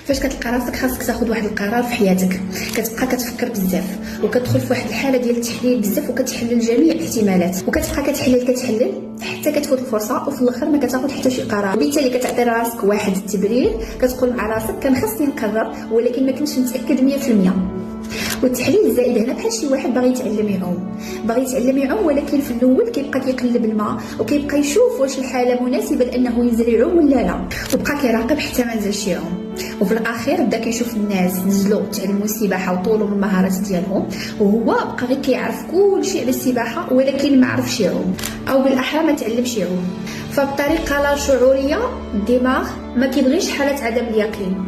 فاش كتلقى راسك خاصك تاخذ واحد القرار في حياتك، كتبقى كتفكر بزاف وكتدخل في واحد الحاله ديال التحليل بزاف وكتحلل جميع الاحتمالات وكتبقى كتحلل حتى كتفوت الفرصه وفي الاخر ما كتاخذ حتى شي قرار. وبالتالي كتعطي راسك واحد التبرير، كتقول مع راسك كان خاصني نقرر ولكن ما كنتش متاكد 100%. والتحليل الزائد هنا بحال شي واحد باغي يتعلم يعوم ولكن في الاول كيبقى كيقلب الماء وكيبقى يشوف واش الحاله مناسبه لانه ينزل يعوم ولا لا، وبقى كيراقب حتى ما نزلش يعوم. وفي الاخير بدا كيشوف الناس نزلوا تعلموا السباحه وطولوا من المهارات ديالهم، وهو بقى غير كيعرف كل شيء على السباحه ولكن ما عرفش يعوم، او بالاحرى ما تعلمش يعوم. فبطريقه لا شعوريه الدماغ ما كيبغيش حاله عدم اليقين،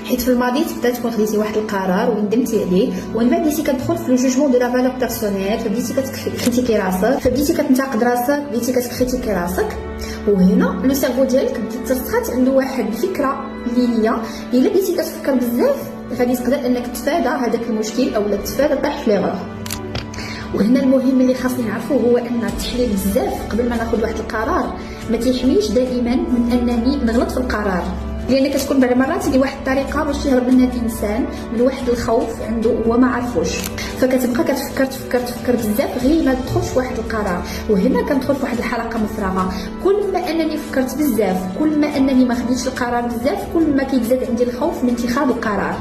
حيت في الماضي تقدر تكون خديتي واحد القرار وندمتي عليه ومن بعد بديتي كتدخل في لو جوجمون دو لا فالور بيرسونيل، فبديتي كتكريتيكي راسك، فبديتي كتنتقد راسك، بديتي كتكريتيكي راسك. وهنا لو سيرفو ديالك بدا ترسخات عنده واحد الفكره اللي هي الا بديتي كتفكر بزاف غادي تقدر انك تتفادى هذاك المشكل او لا تتفادى طيح في ليغور. وهنا المهم اللي خاصني نعرفه هو ان التحليل بزاف قبل ما ناخذ واحد القرار ما تيحميش دائما من انني نغلط في القرار، لان كتكون بعض المرات هذه واحد الطريقه باش يهرب منها الانسان من واحد الخوف عنده هو ما عرفوش، فكتبقى كتفكر بزاف غير ما تدخلش واحد القرار. وهنا كندخل في واحد الحلقه مفرغه، كل ما انني فكرت بزاف، كل ما انني ما خديتش القرار بزاف، كل ما كيتزاد عندي الخوف من اتخاذ القرار.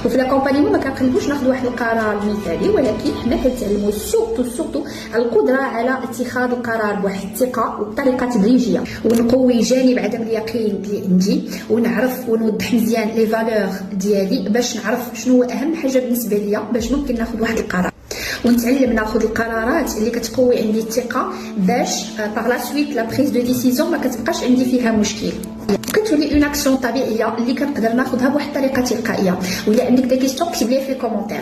وفي لاكومبانيمون ما كنقلبوش ناخذ واحد القرار مثالي، ولكن حنا كنتعلموا سورتو القدره على اتخاذ القرار بواحد الثقه وبطريقه تدريجيه، ونقوي جانب عدم اليقين اللي عندي، ونعرف ونوضح مزيان لي فالور ديالي باش نعرف شنو هو اهم حاجه بالنسبه ليا باش ممكن ناخذ واحد القرار، ونتعلم ناخذ القرارات اللي كتقوي عندي الثقه باش باغ لا سويت لا بريز دو ديسيزيون ما كتبقاش عندي فيها مشكل، كتولي اون اكسيون طبيعيه اللي كنقدر ناخذها بواحد الطريقه تلقائيه. ولا عندك دي كيستيون كتب لي في الكومونتير.